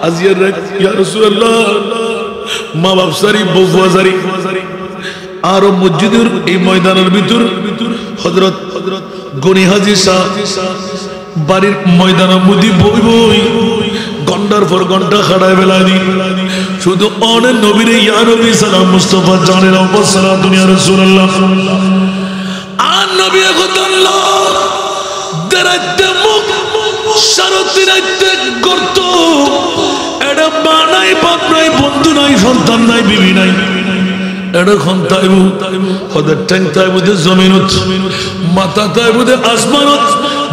আজিয়ার রাত ইয়া রাসূলুল্লাহ মা বাপসারি বউয়াজারি আর মসজিদের এই ময়দানের ভিতর হযরত গনি হাজী শাহ বাড়ির ময়দানের মধ্যে বই বই ঘন্টার পর ঘন্টা খাড়ায় বেলানি শুধু অনেক নবীর ইয়া নবী সালাম মুস্তাফা জানের সালাতু ইয়া রাসূলুল্লাহ আর নবী আল্লাহ দরাতে মুখ সারতি রাতে করত এটা বানাই বাপ নাই বন্ধু নাই সন্তান নাই বিবি নাই এটা খন তাইবু হদের ঠ্যাং তাইবুদে জমিনত মাথা তাইবুদে আসমানত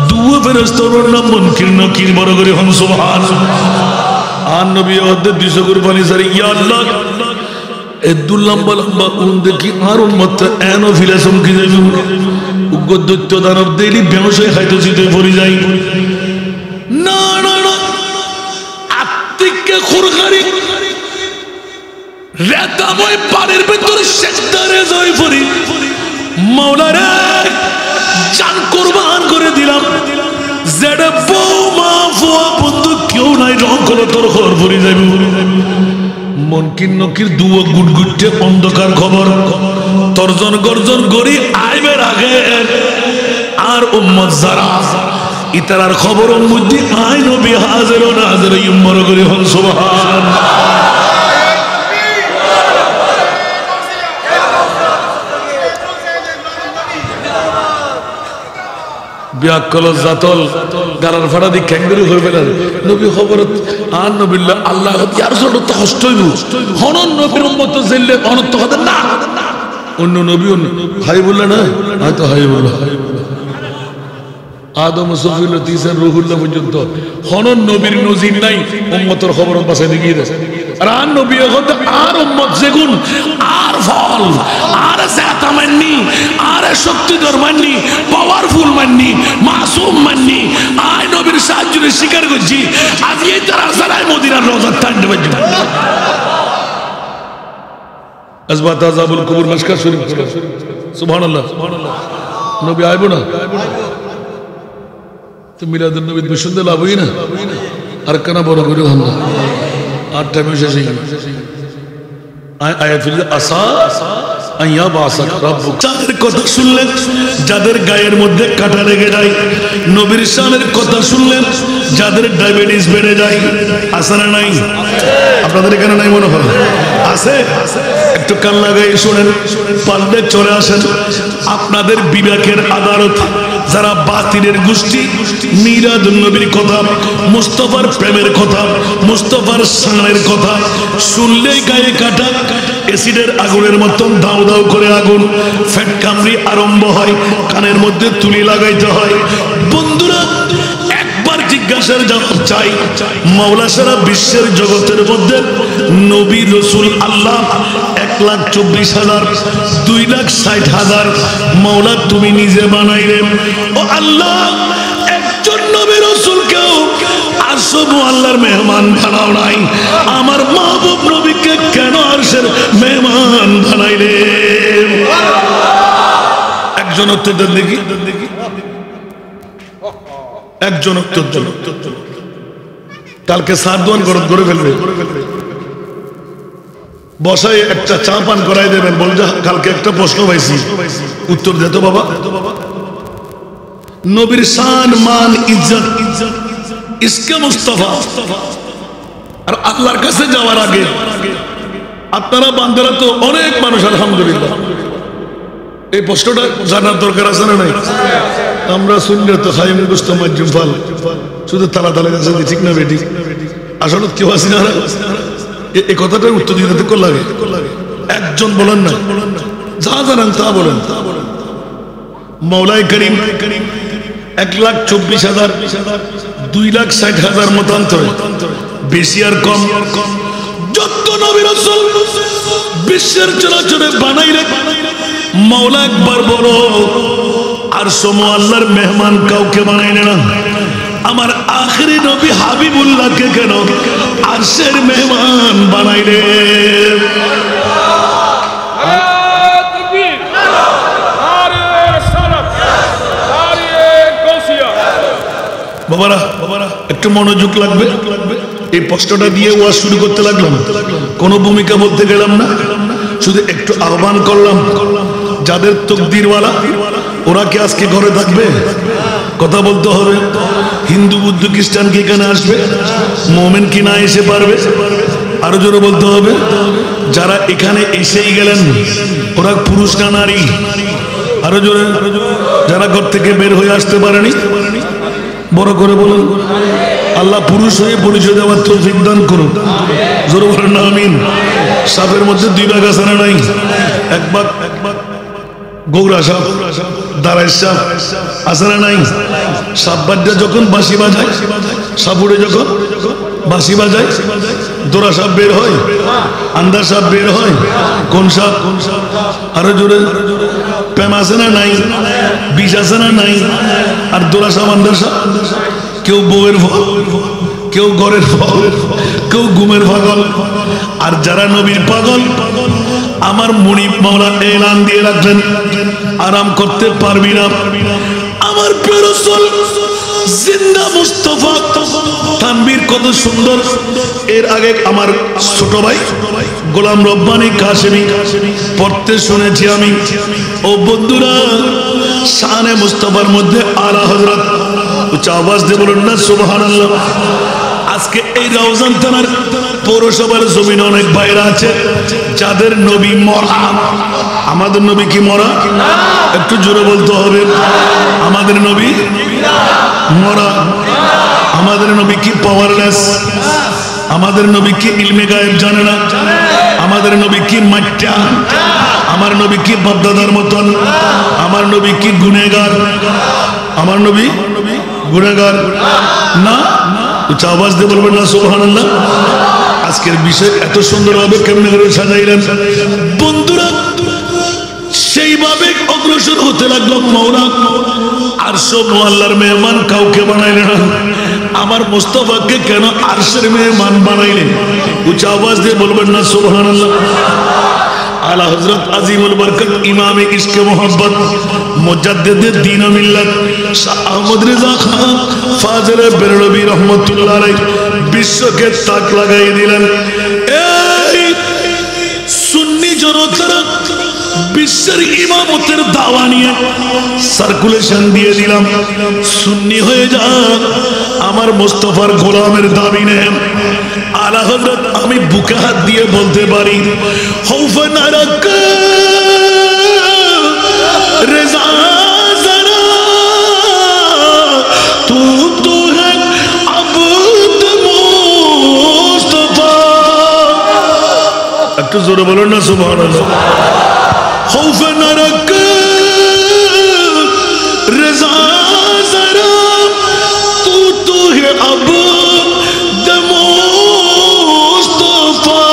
দুয়া ফেরেশতার নাম মুনকির নকির বড় করে হন সুবহানাল্লাহ আর নবী ওদের 200 কুরবানি সারি ইয়া আল্লাহ এদুল লম্বা লম্বা উন দেখি আর উম্মত এনো ফিলাসম কি যাইবু উগ্র দৈত্য দানব দেলি ব্যবসায় খাইতে জিতে পড়ি যাই না না না আত্মিককে খুরখারি রেতাময় পানির ভিতরে সেজদারে জয় পড়ি মাওলা রে জান কুরবান করে দিলাম জেডে বউ মা ফুয়া বন্ধু কেউ নাই রং করে তোর ঘর ভরি যাইব মনকির নকির দুয়া গুটগুটে অন্ধকার খবর তর্জন গর্জন করি আইবের আগে আর উম্মত যারা ইতারার খবর মধ্যে আই নবী হাজির ও নাজির উম্মর করে হন সুবহানাল্লাহ বিয়াকল জাতল গারার ফাড়া দি ক্যাঙ্গারু হয়ে গেলেন নবী খবরত আর নবিল্লাহ আল্লাহ ইয়ার জন্য তো কষ্ট হইব হনন নবীর উম্মত জেলে অনন্ত হতে না অন্য নবী হাই বললে না হয়তো হাই বলল আদম সফিল তিসার রুহুল্লাহ পর্যন্ত হনন নবীর নজির নাই উম্মতের খবর বাসায় দেখিয়ে দেয় আর আর নবী হতে আর উম্মত যেগুন আর ফল আর জাতা মাননি আর শক্তিধর মাননি পাওয়ারফুল মাননি মাসুম মাননি আয় নবীর সাহায্যে স্বীকার করছি আজ এই তারা সারায় মদিনার রওজার টান্ডে বাজবে আসবাত আযাবুল কুবুর মাশকার শরীফ সুবহানাল্লাহ নবী আইব না তো মিলাদুন নবী বিশুদ্ধ লাভ হই না আর কেন বড় করে হন না আর টাইম শেষ হয়ে গেল আয়াত ফিল আসা আইয়া বাসাক রব্বুক যাদের কথা শুনলেন যাদের গায়ের মধ্যে কাঁটা লেগে যায় নবীর শানের কথা শুনলেন যাদের ডায়াবেটিস বেড়ে যায় আছে না নাই আপনাদের এখানে নাই মনে হয় আছে একটু কান লাগাই শুনেন পারলে চলে আসেন আপনাদের বিবেকের আদালত যারা বাতিলের গোষ্ঠী মিলাদুন নবীর কথা মুস্তাফার প্রেমের কথা মুস্তাফার শানের কথা শুনলেই গায়ে কাটা এসিডের আগুনের মতন দাউ দাউ করে আগুন ফেট কামড়ি আরম্ভ হয় কানের মধ্যে তুলি লাগাইতে হয় বন্ধুরা একবার জিজ্ঞাসার জবাব চাই মাওলা সারা বিশ্বের জগতের মধ্যে নবী রাসূল আল্লাহ 1,24,000 2,60,000 মাওলা তুমি নিজে বানাইলে ও আল্লাহ একজন নবী রাসূলকেও আসব আল্লাহর মেহমান বানাও নাই আমার মাহবুব নবীকে কেন আরশের মেহমান বানাইলে একজন উত্তর দেন দেখি একজন উত্তর দেন কালকে সারদোয়ান করে ফেলবে বসায় একটা চা পান করাই দেবেন বলছে কালকে একটা প্রশ্ন পাইছি উত্তর দে তো বাবা নবীর শান মান ইজ্জত ইসকে মুস্তাফা আর আল্লাহর কাছে যাওয়ার আগে আপনারা বান্দারা তো অনেক মানুষ আলহামদুলিল্লাহ এই প্রশ্নটা জানার দরকার আছে না নাই আমরা শুনলে তো খাই মুখস্থ মাধ্যম ফল শুধু তালা তালা কাছে ঠিক না বেটি আসলে কেউ আসি না এই কথাটার উত্তর দিতে কোন লাগে একজন বলেন না যা জানেন তা বলেন মৌলাই করিম 1,24,000 2,60,000 মতান্তরে বেশি আর কম যত নবী রাসূল বিশ্বের চলাচলে বানাইলে মৌলা একবার বলো আর সমু আল্লাহর মেহমান কাউকে বানাইলে না আমার আখেরি নবী হাবিবুল্লাহকে কেন আরশের মেহমান বানাইলে বাবারা একটু মনোযোগ লাগবে এই প্রশ্নটা দিয়ে ওয়াজ শুরু করতে লাগলাম, কোনো ভূমিকা বলতে গেলাম না, শুধু একটু আহ্বান করলাম যাদের তকদিরওয়ালা ওরা কি আজকে ঘরে থাকবে? কথা বলতে হবে। হিন্দু বুদ্ধ খ্রিস্টান কি এখানে আসবে? মোমেন কি না এসে পারবে? আরো জোরে বলতে হবে। যারা এখানে এসেই গেলেন ওরা পুরুষ না নারী? আরো জোরে। যারা ঘর থেকে বের হয়ে আসতে পারেনি বড় করে বলুন। আল্লাহ পুরুষ হয়ে পরিচয় দেওয়ার তৌফিক দান করুন। জোরে বলেন না আমিন। সাপের মধ্যে দুই ভাগ আছে না নাই? এক ভাগ গৌরা সাপ, দাঁড়াই সাপ আছে না নাই? সাপ বাদ্যা যখন বাঁশি বাজায়, সাপুড়ে যখন বাঁশি বাজায়, দোরা সাপ বের হয়, আন্দার সাপ বের হয়। কোন সাপ? আরো জোরে। প্রেম আছে না নাই? বিষ আছে না নাই? আর দোরা সাপ, আন্দার সাপ। কেউ বউয়ের ফল, কেউ ঘরের ফল, কেউ ঘুমের পাগল। আর যারা নবীর পাগল, আমার মুনিব মাওলা এলান দিয়ে রাখলেন আরাম করতে পারবি না। আমার প্রিয় রাসূল জিন্দা মুস্তাফা তানবীর কত সুন্দর। এর আগে আমার ছোট ভাই গোলাম রব্বানী কাশেমি পড়তে শুনেছি আমি। ও বন্ধুরা, শানে মুস্তাফার মধ্যে আলা হযরত উচ্চ আওয়াজ দিয়ে বলুন না সুবহানাল্লাহ। আজকে এই রওজান থানার পৌরসভার জমিনে অনেক ভাইরা আছে যাদের নবী মরা। আমাদের নবী কি মরা? একটু জোরে বলতে হবে। আমাদের নবী মরা। আমাদের নবী কি পাওয়ারলেস? আমাদের নবী কি ইলমে গায়েব জানে না? আমাদের নবী কি মাট্টা? আমার নবী কি বাপদাদার মতন? আমার নবী কি গুনেগার? আমার নবী গুনেগার না? উচ্চ আওয়াজ দিয়ে বলবেন না সুবহানাল্লাহ। আজকের বিষয় এত সুন্দরভাবে কেমনে করে সাজাইলেন বন্ধুরা। সেইভাবে অগ্রসর হতে লাগলো মাওলা। আরশো মোয়াল্লার মেহমান কাউকে বানাইলেন না, আমার মুস্তাফাকে কেন আরশের মেহমান বানাইলেন? উচ্চ আওয়াজ দিয়ে বলবেন না সুবহানাল্লাহ। আলা হযরত আজিমুল বরকত ইমামে ইশকে মোহাব্বত মুজাদ্দিদে দ্বীন ও মিল্লাত শাহ আহমদ রেজা খান ফাজিলে বেরলভী রহমাতুল্লাহ আলাইহি বিশ্বকে তাক লাগাই দিলেন। এই সুন্নি জনতারা বিশ্বের ইমামতের দাওয়া নিয়ে সার্কুলেশন দিয়ে দিলাম, সুন্নি হয়ে যা, আমার মুস্তাফার গোলামের দাবি নেন। আলা হযরত আমি বুকে হাত দিয়ে বলতে পারি, খৌফ নারক রেজা জরা তু তো হ্যায় আবদ মুস্তাফা। একটু জোরে বলুন না সুবহানাল্লাহ। खौफ न रख रज़ा ज़रा तू है अब मुस्तफ़ा।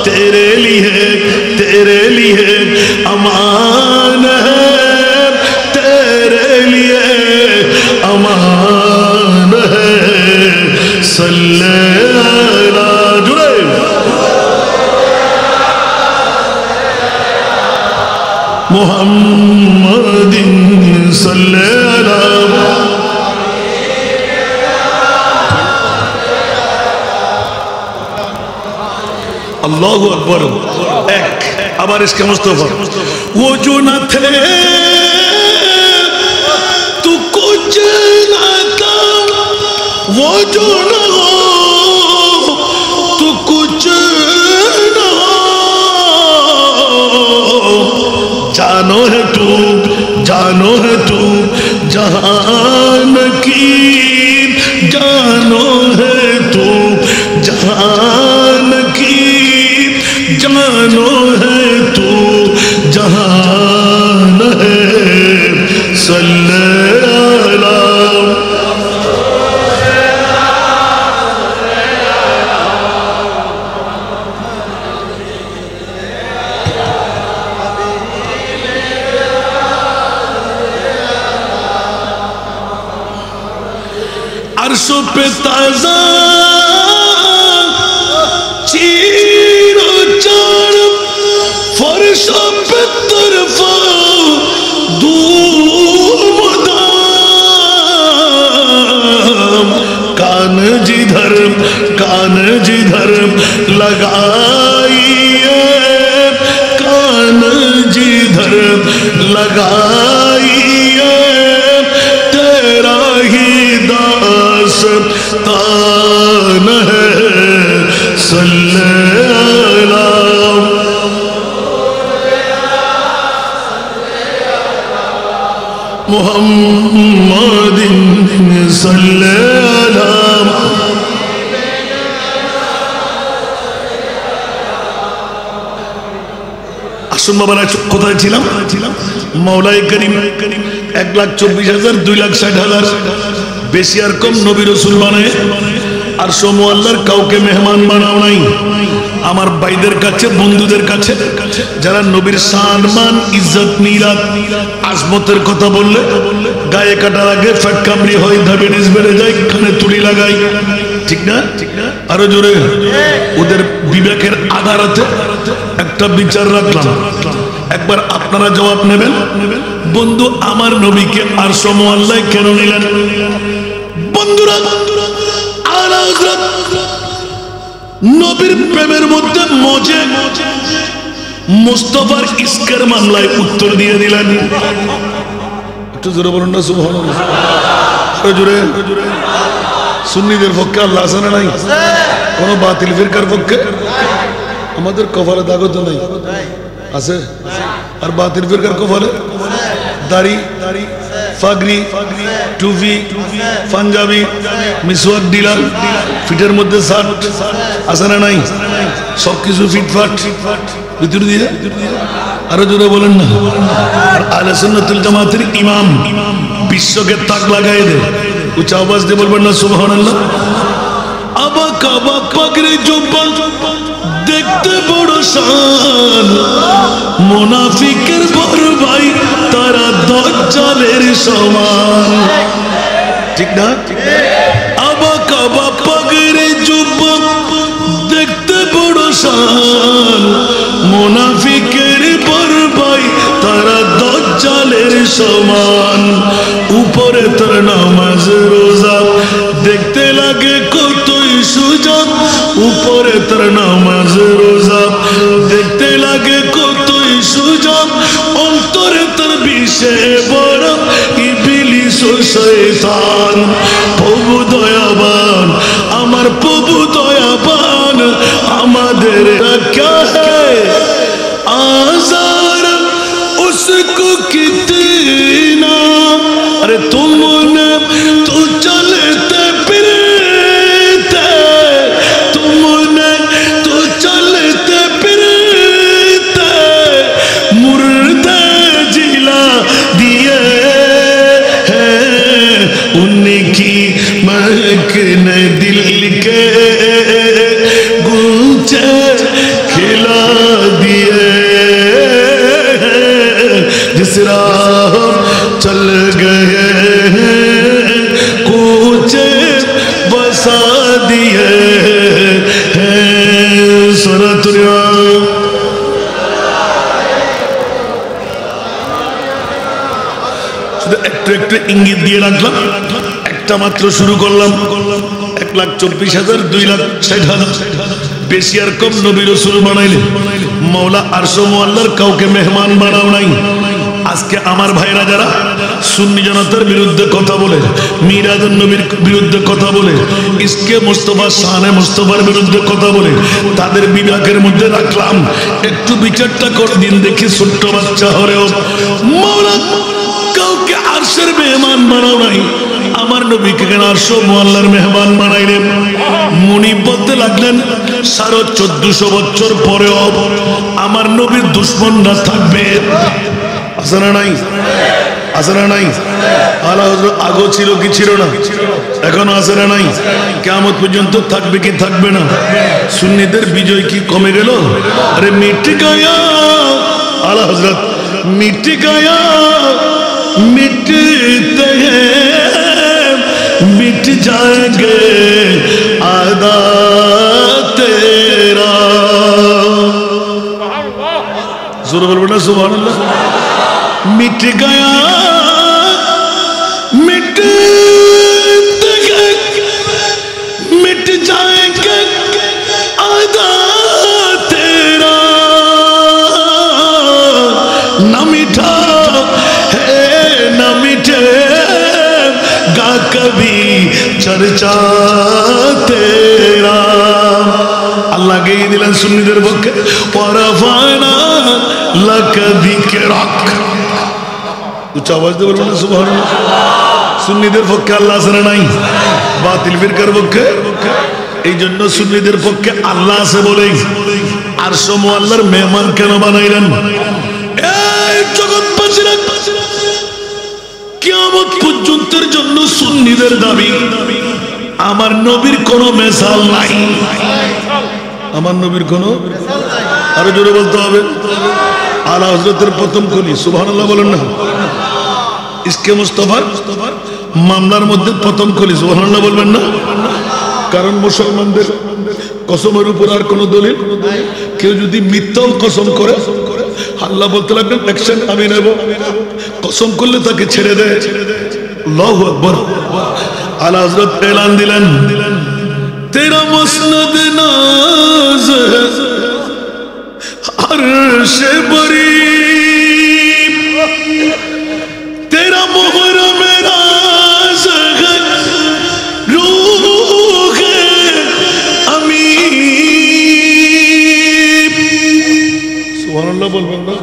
तेरे लिए अमान है, तेरे लिए अमान है। सल्ले अला जुड़े मुहम्मदिन सल्लल्लाहु अल्लाहु अकबर। एक আবার इसके मुस्तफा वो जो न थे तू कुछ न था, वो जो न हो तू कुछ न हो। जानो है तू जहान की, जानो है तू जहान की, जानो है तू जहान है। सल्लल्लाहु अर्शों पे ताज़ा चीरो चार, फर्शों पे तरफा धूमधाम। कान जिधर लगाइए, कान जिधर लगाइए, तेरा ही दास्तान है। सल्लल्लाहु मुहम्मदिन सल्लल्लाहु। আসুন বাবারা, কোথায় ছিলাম? মাওলাই করিম 1,24,000 2,60,000 বেশি আর কম নবী রাসূল বানায় আর সমু আল্লাহর কাউকে মেহমান বানাও নাই। আমার ভাইদের কাছে, বন্ধুদের কাছে যারা নবীর শান মান ইজ্জত মিরাত আজমতের কথা বললে গায়ে কাটার আগে ফ্যাট কামড়ি হয়, ডায়াবেটিস বেড়ে যায়, কানে তুলি লাগাই, ঠিক না? আরো জোরে। ওদের বিবেকের আদালতে একটা বিচার রাখলাম, একবার আপনারা জবাব নেবেন। বন্ধু, আমার নবীকে আর সমু আল্লাহ কেন নিলেন? বন্ধুরা, আলা হযরত নবীর প্রেমের মধ্যে মজে মুস্তাফার ইশকের মামলায় উত্তর দিয়ে দিলেন। একটু জোরে বলুন না সুবহানাল্লাহ। আরো জোরে। সুন্নিদের পক্ষে আল্লাহ আছে না নাই? কোন বাতিল ফিরকার পক্ষে? আমাদের কপালে দাগ তো নাই, আছে? আর বাতিল ফিরকার কপালে দাড়ি, ফাগরি, টুপি, পাঞ্জাবি, মিসওয়াক ডিলার, ফিটের মধ্যে শার্ট, আছে না নাই? সবকিছু ফিটফাট ভিতর দিয়ে। আরো জোরে বলেন না। আর আহলে সুন্নাতুল জামাতের ইমাম বিশ্বকে তাক লাগাই দে, উচ্চ আওয়াজ দিয়ে বলবেন না সুবহানাল্লাহ। আবাক আবাক পাগড়ি জুব্বা দেখতে বড় শান, মুনাফিকের বড় ভাই তারা দাজ্জালের সমান, ঠিক না? আবাক আবাক পাগড়ি জুব্বা দেখতে বড় শান, মুনাফিকের বড় ভাই তারা দাজ্জালের সমান। উপরে তার নামাজ রোজা দেখতে লাগে কতই সোজা, উপরে তার নামাজ রোজা দেখতে লাগে কতই সোজা, অন্তরে তার বিষে বড় ইবলিস ও শয়তান। প্রভু দয়াবান, আমার প্রভু দয়াবান, আমাদের क्या है आज़ार उसको कितना, अरे तुमने तो चलते फिरते, तुमने तो चलते फिरते मुर्दे जिला दिए हैं, उनकी महक ने दिल के गुंचे खिला दिए, जिस राह चल गए कूचे बसा दिए हैं। सुरतुरिया শুধু একটু একটু ইঙ্গিত দিয়ে রাখলাম, একটা মাত্র শুরু করলাম। 1,24,000 2,60,000 বেশি আর কম নবী রাসূল বানাইলে মাওলা আরশ মুআল্লার কাউকে মেহমান বানাও নাই। আজকে আমার ভাইরা যারা সুন্নি জনতার বিরুদ্ধে কথা বলে, মিরাজুন নবীর বিরুদ্ধে কথা বলে, ইসকে মুস্তাফা শানে মুস্তাফার বিরুদ্ধে কথা বলে, তাদের বিবেকের মধ্যে রাখলাম, একটু বিচারটা করে দিন দেখি। ছোট্ট বাচ্চা হলেও মাওলা কাউকে আরশের মেহমান বানাও নাই, আমার নবীকে কেন আরশ মুআল্লার মেহমান বানাইলেন? মুনি বলতে লাগলেন 1450 বছর পরেও আমার নবীর দুশমনরা থাকবে, আছে না নাই? আছে না নাই? আলা হযরত আগো ছিল কি ছিল না? এখনো আছে না নাই? কিয়ামত পর্যন্ত থাকবে কি থাকবে না? সুন্নিদের বিজয় কি কমে গেল? আরে মিট গয়া, আলা হযরত মিট গয়া, मिटते हैं मिट जाएंगे आदा तेरा। जोर बोलो ना सुभान अल्लाह। मिट गया मिटते मिट जाएंगे आदा तेरा न मिठा है न मिटेगा कभी चर्चा तेरा अल्लाह के दिलन सुन्नीদের পক্ষে ওয়ারাফানা লাকা যিকরাক উচ্চ আওয়াজ দিয়ে বলুন সুবহানাল্লাহ সুন্নিদের পক্ষে আল্লাহ ছাড়া নাই বাতিল ফিরকার পক্ষে এই জন্য সুন্নিদের পক্ষে আল্লাহ আছে বলেই আরশ মুআল্লার মেহমান কেন বানাইলেন এই জগৎবাসীরা কিয়ামত পর্যন্তের জন্য সুন্নিদের দাবি আমার নবীর কোনো মিসাল নাই আমার নবীর কোনো আরো জোরে বলতে হবে আলা হযরতের প্রথম খলি সুবহানাল্লাহ বলেন না ইসকে মুস্তাফার মামলার মধ্যে প্রথম খলি সুবহানাল্লাহ বলবেন না কারণ মুসলমানদের কসমের উপর আর কোনো দলিল কেউ যদি মিথ্যাও কসম করে আল্লাহ বলতে লাগলেন অ্যাকশন আমি নেব কসম করলে তাকে ছেড়ে দেয় আল্লাহু আকবার আলা হযরত এলান দিলেন तेरा मसनद नाज है अर्श बरी तेरा मुहर्रम राज है रूह अमीर सुभान अल्लाह बोल बंदा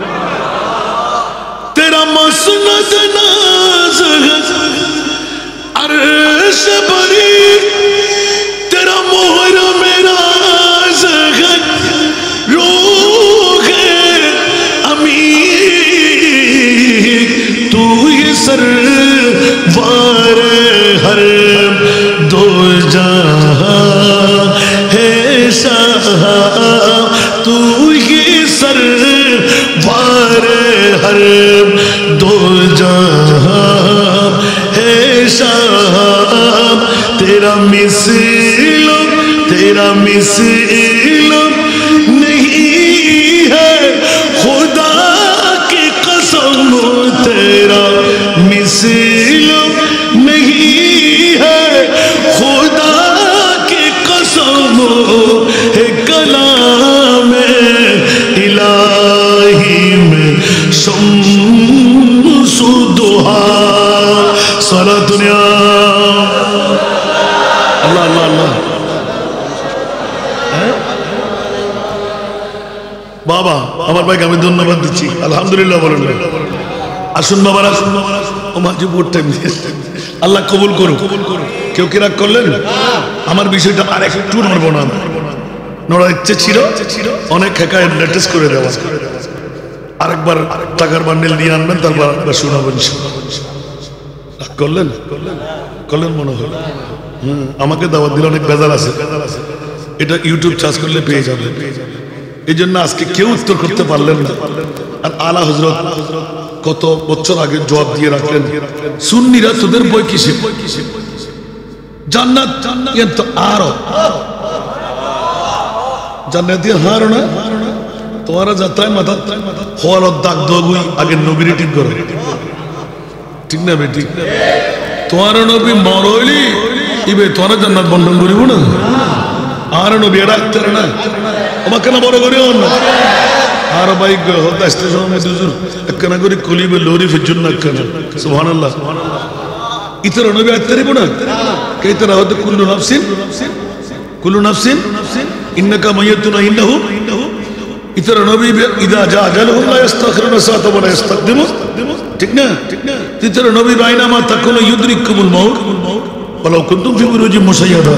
तेरा मसनद नाज है अर्श बरी तेरा मोहरा मेरा ज़ग़न रूह अमीर तू ये सरवार हर दो जहां है शाह तू ये सरवार हर दो जहां है शाह तेरा मिसल नहीं है खुदा की कसम तेरा मिसल नहीं है खुदा की कसम है कलाम इलाही में शम्सु दुहा सारा दुनिया अल्लाह अल्लाह अल्लाह বাবা আমার ভাইকে আমি ধন্যবাদ দিচ্ছি আলহামদুলিল্লাহ বলেন আসুন বাবারা ও মাজিবুর টাইম আল্লাহ কবুল করুক কেউ কি রাগ করলেন আমার বিষয়টা আর একটু নড়বো না নড়ার ইচ্ছে ছিল অনেক হেকায় লেটেস্ট করে দেওয়া আরেকবার টাকার বান্ডেল নিয়ে আনবেন তারপর আরেকবার শোনাবেন রাগ করলেন করলেন মনে হল আমাকে দাওয়াত দিলে অনেক বেজার আছে এটা ইউটিউব সার্চ করলে পেয়ে যাবে এই জন্য আজকে কেউ উত্তর করতে পারলেন না আর আলা হযরত কত বছর আগে জবাব দিয়ে রাখলেন সুন্নিরা তোদের বই কিসে জান্নাত তো আরো জান্নাতি হারো না তোমারা যাত্রায় মাথা হওয়ার দাগ দগুই আগে নবীরে ঠিক করো ঠিক না বেটি তোমার নবী মরইলি ইবে তোরা জান্নাত বন্ধন করিব না আর নবী রাখতে না আমাকে না বড় করিও না আর বাইক হতে আসতে সময় দুজুর একখানা করে কলিবে লোরি ফিজুন না একখানা সুবহানাল্লাহ ইতর নবী আত্তারিব না কে ইতর হতে কুল্লু নাফসিন ইন্নাকা মাইয়াতুন ইন্নাহু ইতর নবী ইদা জা আজালুহুম লা ইস্তাখিরুনা সাআতান ওয়া লা ইস্তাকদিমু ঠিক না ইতর নবী বাইনামা তাকুনু ইউদরিকুমুল মাউত ওয়ালাউ কুনতুম ফি বুরুজিন মুশাইয়াদা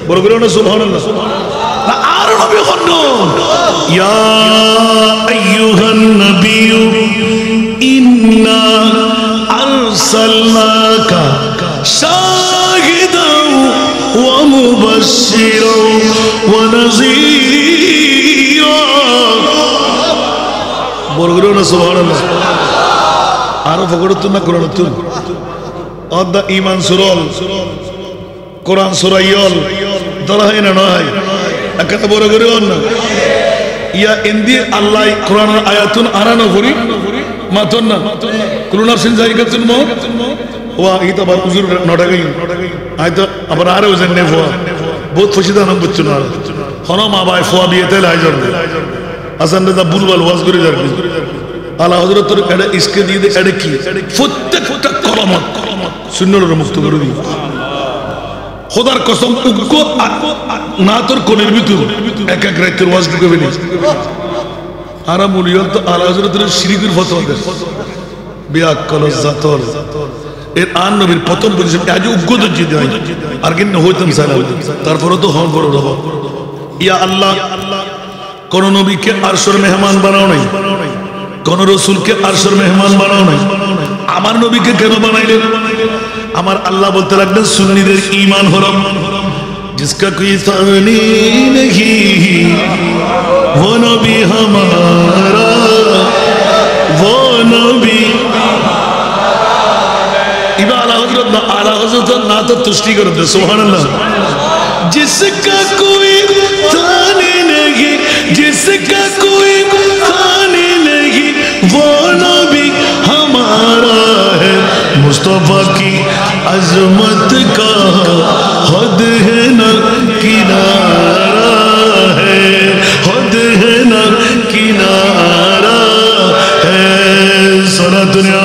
বড় করে না সুবহানাল্লাহ আর নবী কন্নন ইয়া আইয়ুহান নাবিয়্যু ইন্না আরসালনাকা শাহিদান ওয়া মুবাশশিরান ওয়া নাযীরা বড় করে না সুবহানাল্লাহ আর ফকরত না কোরআন তুল আদা ঈমান সুরল কোরআন সূরা ইয়াল দরাহে না নয় একটা বড় করে না ইয়া ইন্দি আল্লাহ কোরআনের আয়াতুন আরানো করি মাতন না কুল্লু নাফসিন যায়িকাতুল মউত ওয়া ইতা বার হুজুর নডাগাই আইতো আবার আরে ওজন নে ফোয়া বহুত ফসিদা নাম বুঝছো না হন মা বাই ফোয়া বিয়েতে লাই যাবে আসান দাদা বুলবাল ওয়াজ করে যাবে আলা হযরতের এটা ইসকে দিয়ে এটা কি প্রত্যেকটা কলমত সুন্নতের মুক্ত করে দিই খোদার কসম উগ্গ না তোর কোনের ভিতর এক এক রাতের ওয়াজ ঢুকবে না আরা মুলিয়ত তো আলা হযরতের শিরকের ফতোয়া দেয় বিআক্কাল জাতর এর আন নবীর প্রথম পজিশন আজ উগ্গ দজি দেয় আর কিন হইতাম সালাম তারপরে তো হন বড় রব ইয়া আল্লাহ কোন নবীকে আরশের মেহমান বানাও নাই কোন রাসূলকে আরশের মেহমান বানাও নাই আমার নবীকে কেন বানাইলেন আমার আল্লাহ বলতে লাগলেন সুন্নিদের ঈমান হরম जिसका कोई सानी नहीं वो नबी हमारा वो नबी इबा आला हज़रत ना तो तुष्टि कर दे सुभान अल्लाह जिसका कोई सानी नहीं जिसका कोई सानी नहीं वो नबी हमारा है मुस्तफा की अजमत का हद है न किनारा है हद है न किनारा है सारा दुनिया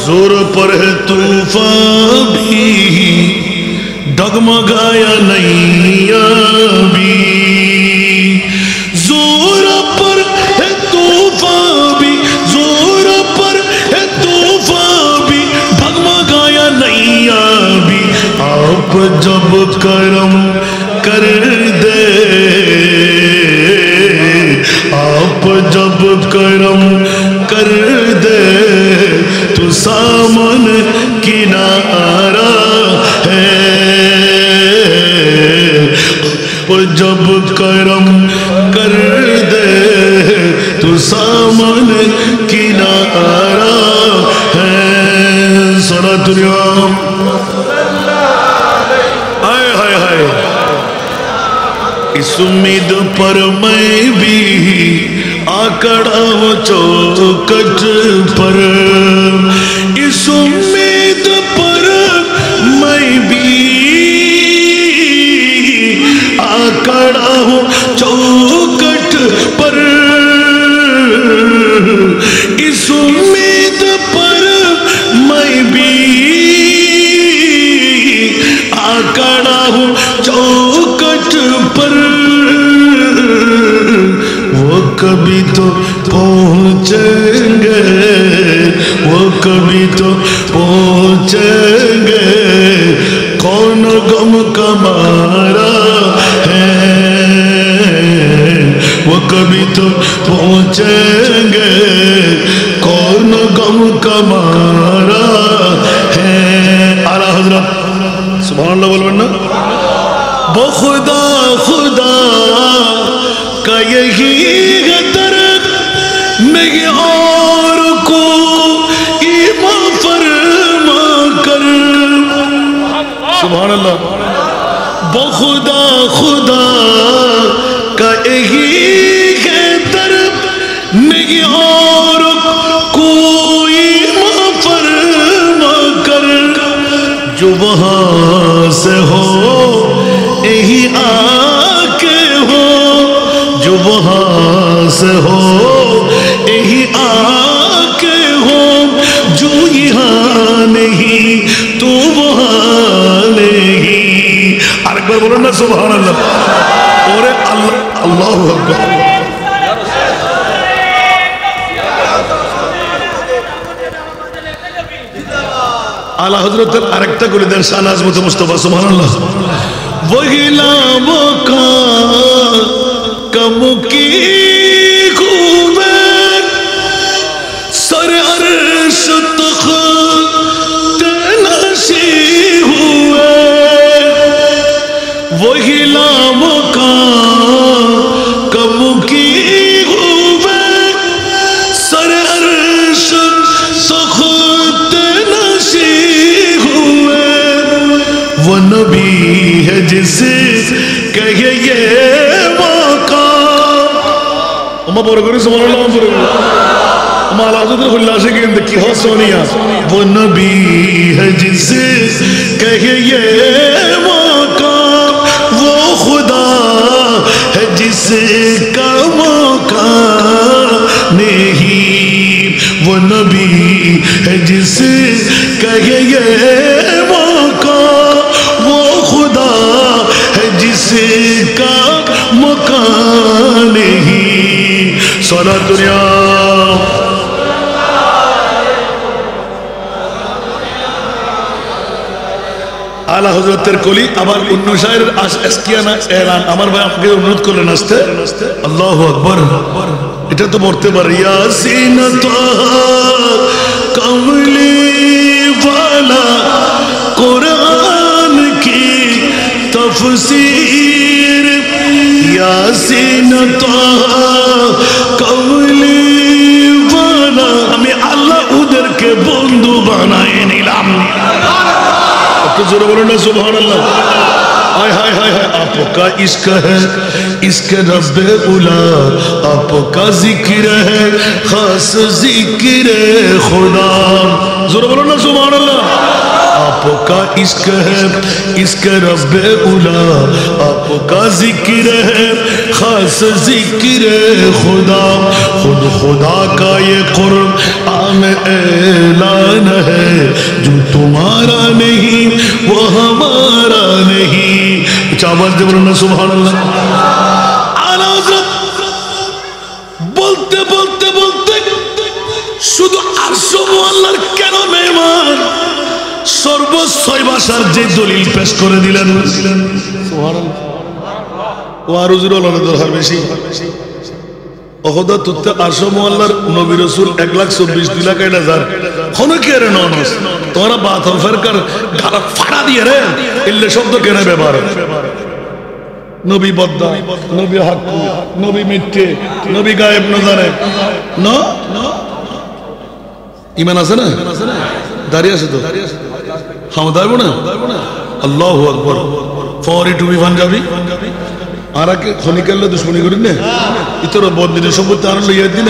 जोर पर है तूफान भी डगमगाया नैया भी जोर पर है तूफान भी जोर पर है तूफान भी डगमगाया नैया भी आप जब करम कर दे आप जब करम कर दे तो सामने किनारा है पर जब करम कर दे तो सामने किनारा है सारा दुनिया हाय हाय हाय इस उम्मीद पर मैं भी आकड़ा वो चौखट पर इस उम्मीद पर मैं भी आकड़ा हूँ चौखट पर इस उम्मीद पर मैं भी आकड़ा हूँ चौखट पर वो कभी तो पहुँचेंगे वो कभी तो पहुँचेंगे कौन गम का मारा है वो कभी तो पहुँचेंगे कौन गम का मारा है आला हज़रत सुभान अल्लाह बोलबेन ना खुदा खुदा का यही है दर्द नहीं और को ईमान फरमा कर सुभान अल्लाह खुदा खुदा का यही है दर्द नहीं और कोई ईमान फरमा कर जो वहाँ से हो यही आके हो जो वहाँ से हो यही आके हो जो यहाँ नहीं तो वहाँ नहीं और एक बार बोलो ना सुभान अल्लाह और अल्लाह अल्लाहु अकबर आला हज़रत आरेकटा করে দেন শান আজমত মুস্তাফা সুবহানাল্লাহ वही लामों का कम की खूबें सर अर्श तख्त नशी हुए वही लामों का कम की खूबें सर अर्श तख्त नशी हुए वो नबी है जिसे कहे ये मौका उम्मा बोल करो सुभान अल्लाह बोल माला हज़रत खुल्ला से कहते कि हो सोनिया वो नबी है जिसे कहे ये मौका वो खुदा है जिसका मौका नहीं वो नबी है जिसे कहे ये मौका वो खुदा है जिसका मौका नहीं सारा दुनिया आला हजरतेर कली आबार उन्न शायरेर आशकियाना एलान आमार भाई आपके अनुरोध करलेन आस्ते अल्लाहु আকবার এটা তো পড়তে পারি ইয়াসিন তাহা কমলি वाला कुरान की तफसीर यासीन ताहा कमली वाला हमें अल्लाह उधर के बंधु बनाए नीलाम तो जोर बोलो ना सुभान अल्लाह हाय हाय हाय हाय आपका इश्क है इश्क रब्बे उला आपका जिक्र है खास जिक्र खुदा जोर बोलो ना सुभान अल्लाह आपका इश्क है इश्क रब्बे उला आपका जिक्र है खास जिक्र खुदा खुद खुदा का ये कुरान ऐलान है जो तुम्हारा नहीं वो हमारा नहीं चावल जब बोलना सुभान अल्लाह आला हज़रत बोलते बोलते बोलते शुद्ध अर्श मुअल्लार केन मेहमान সর্বছয় ভাষার যে দলিল পেশ করে দিলেন সুবহানাল্লাহ ওয়া রুজুল দরকার বেশি ওহদা তুতে আরশ মুআল্লার নবী রাসূল 1,24,2,000 খনকের ননস তোরা বাত ফরকার গালা ফাড়া দিয়ে রে ইল্লে শব্দ কেন ব্যবহার নবী বদ্দা নবী হক নবী মিথ্যে নবী গায়েব না জানে না ঈমান আছে না দাঁড়িয়ে আছে তো हम दाइबो ना अल्लाहु अकबर फौरी टू बी पंजाबी आरा के खनिकल्ला दुश्मनी करें ने इतना बहुत दिन संबंध आने लगे दिन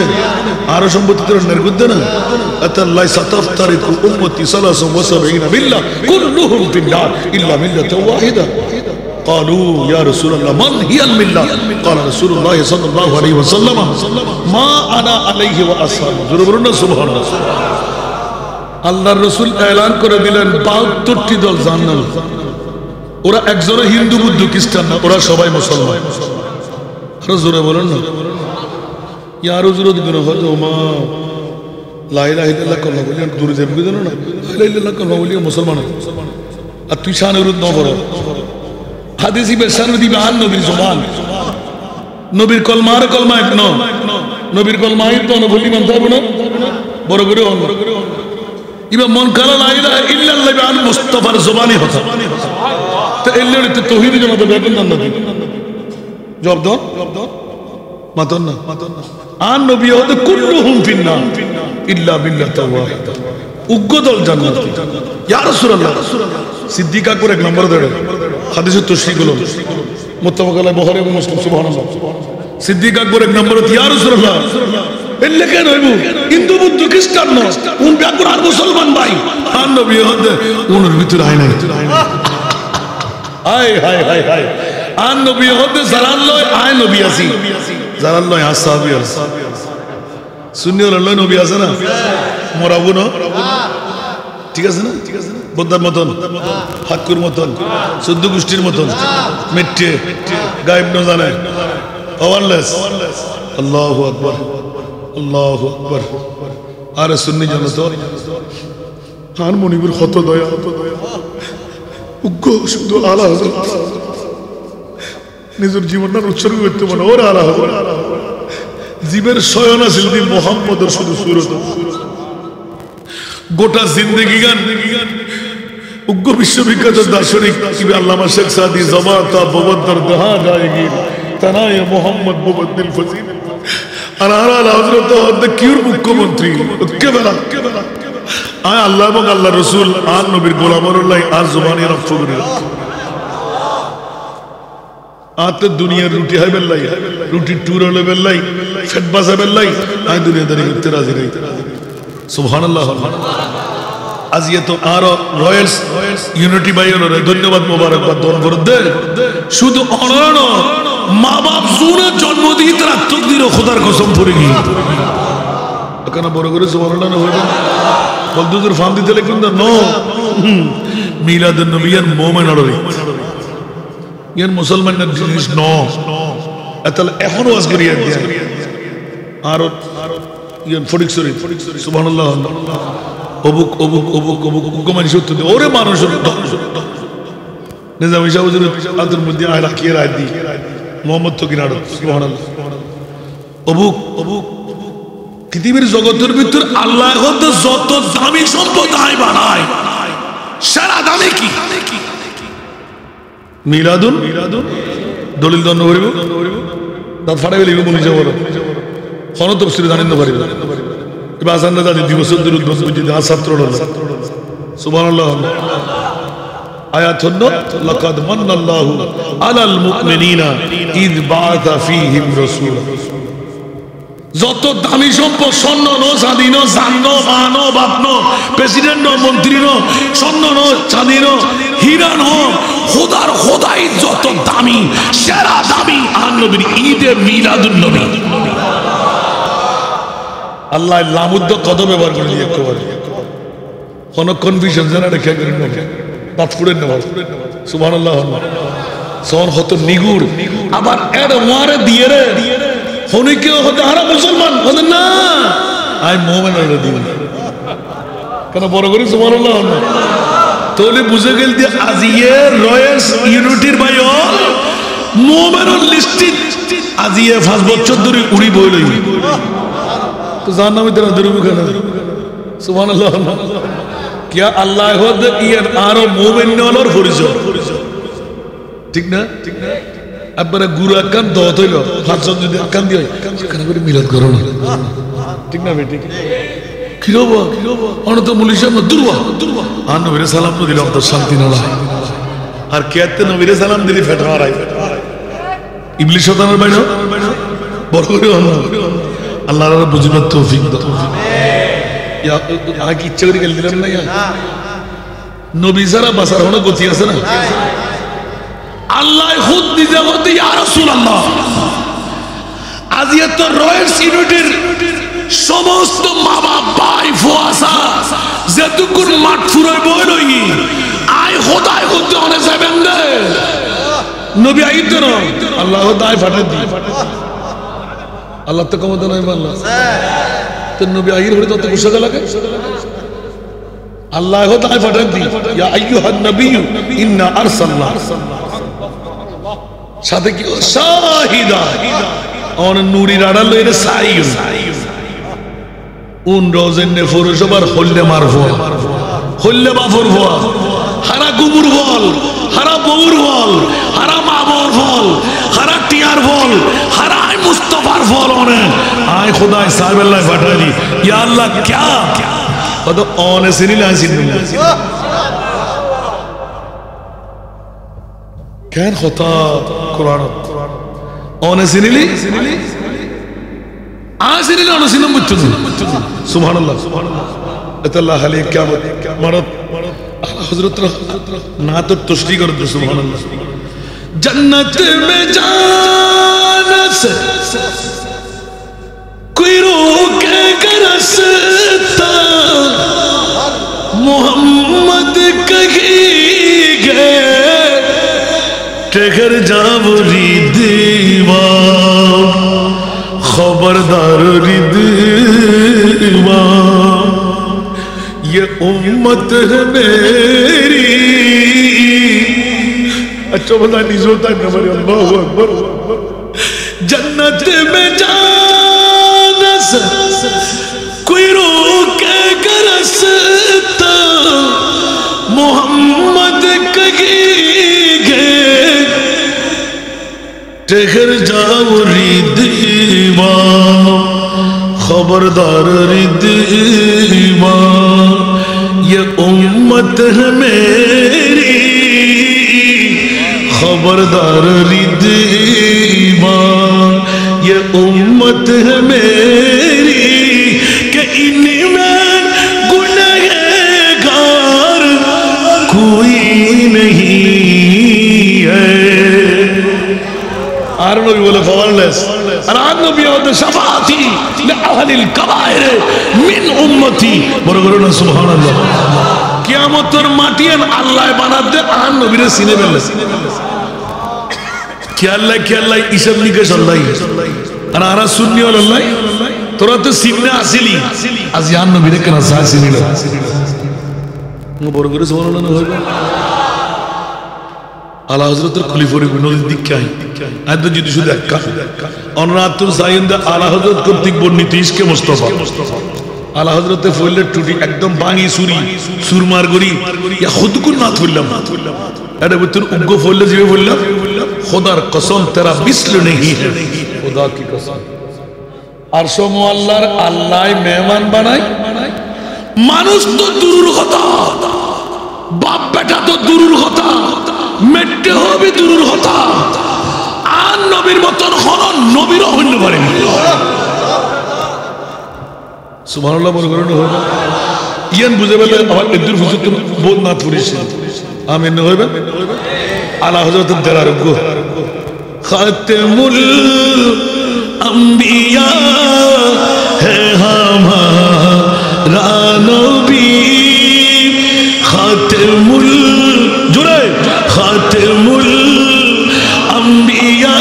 आरा संबंध इतना निर्गुण देना अतल्लाई सतफ तारीख उम्मती सलासम वसबीना बिल्ला कुल्लुहुम फिन्नार इल्ला मिल्लत वाहिदा قالوا يا رسول الله من هي الملة قال رسول الله صلى الله عليه وسلم ما أنا عليه وأصحابي ضربنا سبحان الله আল্লাহর রাসূল এলান করে দিলেন 72টি দল জান্নাত ওরা একজনও হিন্দু বুদ্ধ খ্রিস্টান না ওরা সবাই মুসলমান আরো জোরে বলেন না ইয়ার জোরে দিন হয়তো মা লা ইলাহা ইল্লাল্লাহ কল্লা বলেন দূরে যাবে বুঝেন না লা ইলাহা ইল্লাল্লাহ কল্লা বলি মুসলমান আর তুই শানের বিরুদ্ধে না বলো হাদিসি বেশানো দিবে আন নবীর জবান নবীর কলমার কলমা এক ন নবীর কলমাই তো না বলি মানতে হবে না বড় করে ইবা মন কালা লা ইলাহা ইল্লাল্লাহ আন মুস্তাফার জবানি হতা তো এল্লের তো তাওহীদ জন্য তো বেতন না দিই জবাব দাও মাতন না আন নবী হতে কুল্লুহুম ফিন্নার ইল্লা বিল্লাহ তাওয়াহিদ উগ্গদল জান্নাত ইয়া রাসূলুল্লাহ সিদ্দিক আকবর এক নম্বর ধরে হাদিসে তশরিহ গুলো মুত্তাফাক আলাইহি বুখারী এবং মুসলিম সুবহানাল্লাহ সিদ্দিক আকবর এক নম্বর ইয়া রাসূলুল্লাহ এলে কেন হইব হিন্দু বুদ্ধ খ্রিস্টান না কোন ব্যাকুর আর মুসলমান ভাই আর নবী হতে ওনার ভিতর আয় নাই আয় হায় হায় হায় আর নবী হতে জালাল লয় আয় নবী আসি জালাল লয় আসহাবী সুন্নি লয় নবী আছে না মরাবো না ঠিক আছে না বদ্দার মতন হাক্কুর মতন সদ্য গোষ্ঠীর মতন মিথ্যে গায়েব না জানে পাওয়ারলেস আল্লাহু আকবার আল্লাহু আকবার আরে সুন্নি জানাত খান মনিবুর কত দয়া উগ্র শুধু আলা হযরত নিজের জীবনটা উৎসর্গ করতে মনে ওর আলা হযরত জীবের শয়ন আছিল দি মুহাম্মদের শুধু সুরত গোটা জিন্দেগি গান উগ্র বিশ্ববিখ্যাত দার্শনিক ইবনে আল্লামা শেখ সাদি জবাতা ববদর দহা গায়েগি তানায়ে মোহাম্মদ মুবদ্দিল ফজিল আনারা হযরত কিউর মুখ্যমন্ত্রী কেবলা আয় আল্লাহ এবং আল্লাহর রাসূল আর নবীর গোলামুল্লাহ আর জবানি রফ করে आते दुनिया रूटी है बेल्लाई रूटी टूर वाले बेल्लाई फटबास है बेल्लाई आए दुनियादारी करते राजी नहीं सुभान अल्लाह आज ये तो आरो रॉयल्स यूनिटी भाई और धन्यवाद मुबारकबाद दोनों बरदे शुद्ध ऑनरानो माँ बाप सुने जन्मदिन तेरा तुक दिनो खुदार कसम पूरी की अकना बरोगरे सुभान अल्लाह ने होगा बल्दुजर फांदी तेरे किंदा नो मीलाद नबी यार मोमेन अड़ोरी यार मुसलमान ने जिनिस नो अतल एखनो आज करिए दिया आरो यार फटिक सरी सुभान अल्लाह অবুক অবুক অবুক অবুক হুকুমানি সত্য দে ওরে মানুষের নিজামী শাহ হুজুর আদর মধ্যে আয় রাখিয়ে রায় দি মোহাম্মদ তো কিনাড় সুবহানাল্লাহ অবুক অবুক পৃথিবীর জগতের ভিতর আল্লাহ হতে যত দামি সম্পদ আয় বানায় সারা দামি কি মিলাদুন দলিল দন্ন করিব দাঁত ফাটাই গেলে মনে যাব কোন তফসির জানেন না পারিব বাসান দাদা দিবস দুরুদ বুঝি দা ছাত্র সুবহানাল্লাহ আয়াত হলো লাকাদ মান্নাল্লাহু আলাল মুমিনিনা ইয বাআসা ফীহিম রাসূল যত দামি সম্পদ স্বর্ণ নো চাঁদি নো জান্ন বানো বাপনো প্রেসিডেন্ট নো মন্ত্রী নো স্বর্ণ নো চাঁদি নো হীরা নো খোদার খোদাই যত দামি সেরা দামি আর নবীর ঈদে মিলাদুন নবী আল্লাহ লামুদ্দ কত ব্যবহার করে দিয়ে একবার কোন কনফিউশন জানা রেখে করেন না দাঁত ফুড়েন না সুবহানাল্লাহ সন হত নিগুড় আবার এর ওয়ারে দিয়ে রে হনিকে হতে হারা মুসলমান বলেন না আই মুমিন হয়ে দিন কেন বড় করে সুবহানাল্লাহ তোলে বুঝে গেল যে আজিয়ে রয়্যালস ইউনিটির ভাইও মুমিনের লিস্টে আজিয়ে 5 বছর ধরে উড়ি বইলই तो जानना में तेरा दुरुब करना सुभान अल्लाह क्या अल्लाह खुद ये आरो मोमेन नॉलर फरिजो ठीक ना अब बड़ा गुरु अकान दो तो लो फांसन जो अकान दिया करना कोई मिलाद करो ना ठीक ना बेटी किलोबा और तो मुलिशा में दुर्वा आन नबी सलाम तो दिला तो शांति ना ला हर कहते नबी सलाम दिली फटवा रहा है इब्लिस होता ना बैठो बरोबर होना अल्लाह रा बुझिबार तौफिक दाও या आगे की इच्छा करी গেল দিলাম না ইয়া নবী যারা বাসার হলো গতি আছে না আল্লাহ খুদ নিজে বলতে ইয়া রাসূলুল্লাহ আজ এত রয়্যালস ইউনিটির সমস্ত মা বাপ ভাই ফুয়াসা যেটুকুন মাঠ ফুরাই বই লই আয় খোদাই হতে অনে যাবেন না নবী আইতো না আল্লাহ দাই ফাটে দি আল্লাহ তো কমতে নাই আল্লাহ তো নবী আইর হরে তো গুসা লাগে আল্লাহ তাই ফাটান দি ইয়া আইয়ুহান নবিয়্যু ইন্না আরসালনা সাথে কি শাহিদা অন নূরি রাডা লইরে সাইয়ুন উন রোজেন নে ফরজবার হল্লে মারফো হল্লে বাফর ফোয়া হারা গুমুর বল হারা বউর বল হারা মাবর বল হারা টিয়ার বল হারা मुस्तफार फॉल होने आए खुदा साहब अल्लाह फटाली या अल्लाह क्या तो ऑन से नहीं लाइन सिन क्या खुदा कुरान ऑन से नहीं आज से नहीं लाने सिन मुच्चु सुभान अल्लाह अल्लाह हले क्या मरद हजरत ना तो तुष्टि कर दो सुभान अल्लाह जन्नत में जाना से कोई रोके रास्ता मोहम्मद कहेंगे ठहर जाओ रिदवा खबरदार रिदवा ये उम्मत है मेरी अच्छा बता नहीं सोता है नंबर अल्लाह अकबर जन्नत में जाना से कोई रोके रास्ता मोहम्मद कहेंगे ठहर जाओ रिदवा खबरदार रिदवा ये उम्मत है मेरी خبردار رد ایمان یہ امت ہے میری کہ ان میں گنہگار کوئی نہیں ہے আর নবী বলে পাওয়ারলেস আর আর নবী আমাদের শাফাআতি লিআহলিল কাবায়ের মিন উম্মতি বড় বড় না সুবহানাল্লাহ কিয়ামতের মাটি আল্লাহ বানাতে আর নবীরে সিনে ফেললে কি আল্লাহ হিসাব নিকেশ আল্লাহ আর আরা সুন্নি আল্লাহ তোরা তো সিনে আসিলি আজ আর নবীরে কেন সাথ সিনিল বড় করে সুবহানাল্লাহ হইবে আলা হযরতের খলিফার নদীর দিকে আইতো যদি শুধু একটা অনরাতুল সাইয়েদা আলা হযরত কর্তৃক বর্ণিত ইশকে মুস্তাফা আলা হযরতে ফইলের টুটি একদম বাঙি সুরি সুরমার গরি ইয়া খুদকুন না থুললাম এটা ভিতর উগ্গ ফইলে জিবে বললাম খোদার কসম তেরা মিসল নেহি খোদা কি কসম আরশ মুআল্লার আল্লাহ মেহমান বানায় মানুষ তো দূরের কথা বাপ বেটা তো দূরের কথা মেটে হবে দূরের কথা আর নবীর মতন হন নবীরও হইতে পারে সুবহানাল্লাহ বলে হইবে ইয়ান বুঝে বলে আমার এদুর হুজুর তো বহুত না পড়িছে আমিন হইবে আলা হযরত দারারগো খাতমুল আম্বিয়া হে হামারা নবী খাতমুল জুড়ে খাতমুল আম্বিয়া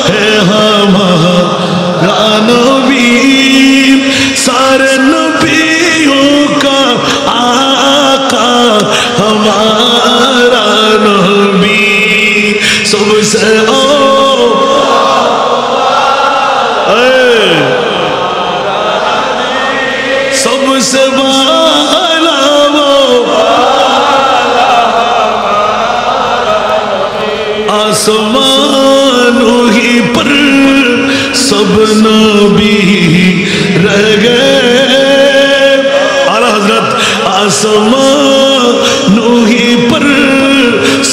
হে হামারা নবী सारे नबियों का आका हमारा नबी सबसे सबसे वाला वो आसमानों ही पर सब नबी रह गए आला हजरत आसमानों ही पर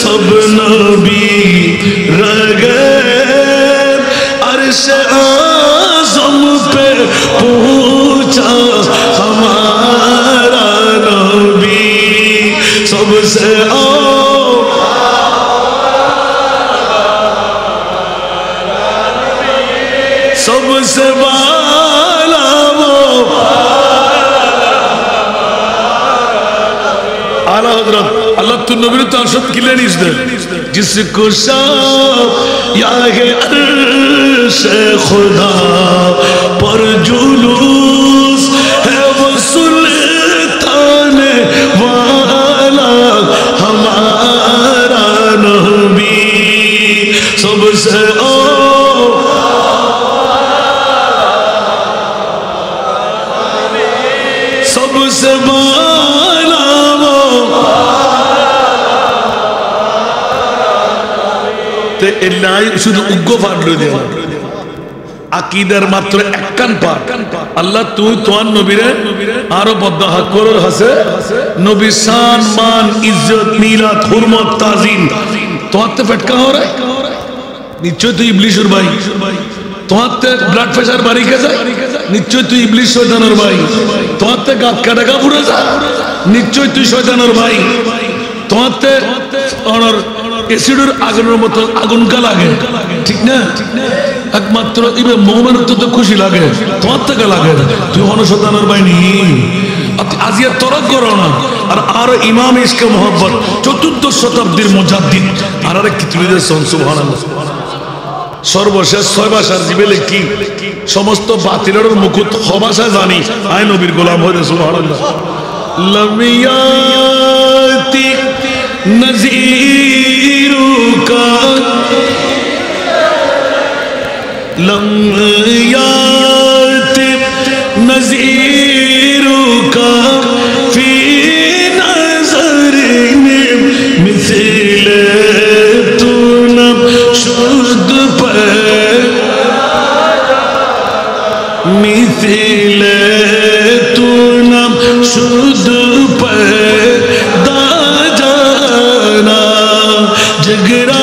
सब नबी रह गए अर्श आज़म पे पहुंचा हमारा नबी सबसे सबसे वाला वो आला हजरत अल्लाह तो नबी तो अर्शद किले नहीं दे जिसको शाह या है अर्श खुदा पर जुलूस है वो सुल्तान वाला हमारा नबी सबसे सबसे वाला वो ते इल्लाई शुद्ध उग्गो फाड़लो दे আকিদার মাত্র একখান পাঠ আল্লাহ তুই তোয়ার নবীরে আরো বদ্দা হক করর হাসে নবী শান মান ইজ্জত মিলাদ হুরমত তাজিম তোয়াতে ফটকা हो रहा है নিশ্চয় তুই ইবলিসের ভাই তোয়াতে ব্লাড প্রেসার বাড়ি কে যায় নিশ্চয় তুই ইবলিস শয়তানের ভাই তোয়াতে গাত কাটাকা পুরো যায় নিশ্চয় তুই শয়তানের ভাই তোয়াতে অনর এসিডের আগুনের মতো আগুন কা লাগে ঠিক না একমাত্র ইবে মুমিনের তো খুশি লাগে তোমার থেকে লাগে তুই হন শয়তানের ভাই নি আজিয়া তরক করো না আর আর ইমাম ইসকে মোহাব্বত 14 শতাব্দীর মুজাদ্দিদ আর আরেক কিতাবের সুবহানাল্লাহ সর্বশেষ 6 ভাষার জিবেলে কি সমস্ত বাতিলের মুকুট হবাসা জানি আয় নবীর গোলাম হয়ে সুবহানাল্লাহ লামিয়াতি নজিরুকা লামিয়াতি নজিরুকা ফি নজরিন মিসল তু নাম শুদ मिथिल तू नम शुद्ध पैदा जाना जगरा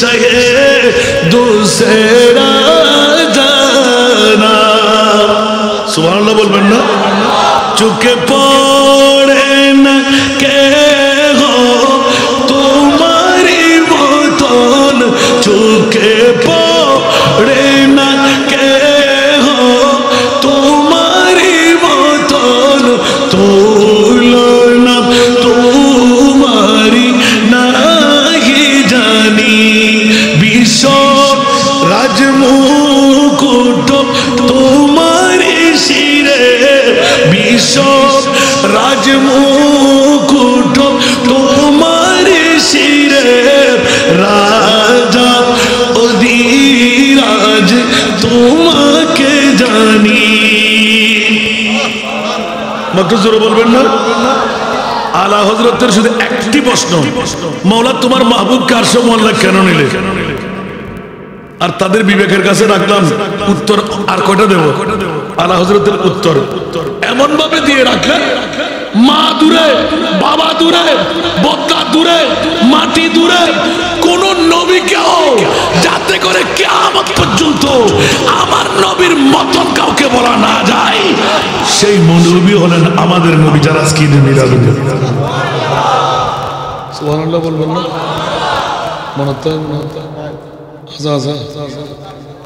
शहे दूसरा जाना सुभान अल्लाह बोलবেন না चुके पड़े न के हो तुम्हारी मतन चुके पड़े न के हो तुम्हारी मतन तुलना तुम्हारी नहीं जानी विश्व राजमुकुट तुम्हारी शिरे विश्व राजमुकुट तुम्हारी शिरे राजा अधिराज तुम्हाके जानी মাত্র জোরে বলবেন না আলা হযরতের শুধু একটি প্রশ্ন মাওলা তোমার মাহবুবকে আরশে মোয়াল্লা কেন নিলে আর তাদের বিবেকের কাছে রাখলাম উত্তর আর কয়টা দেব আলা হযরতের উত্তর এমন ভাবে দিয়ে রাখলেন মা দূরে বাবা দূরে বদ্দা দূরে মাটি দূরে কোন নবীকেও যাতে করে কিয়ামত পর্যন্ত আমার নবীর মতন কাউকে বলা না যায় সেই নবী হলেন আমাদের নবী যারা আজকে ঈদে মিলাদ সুবহানাল্লাহ বলবেন না মনতে আচ্ছা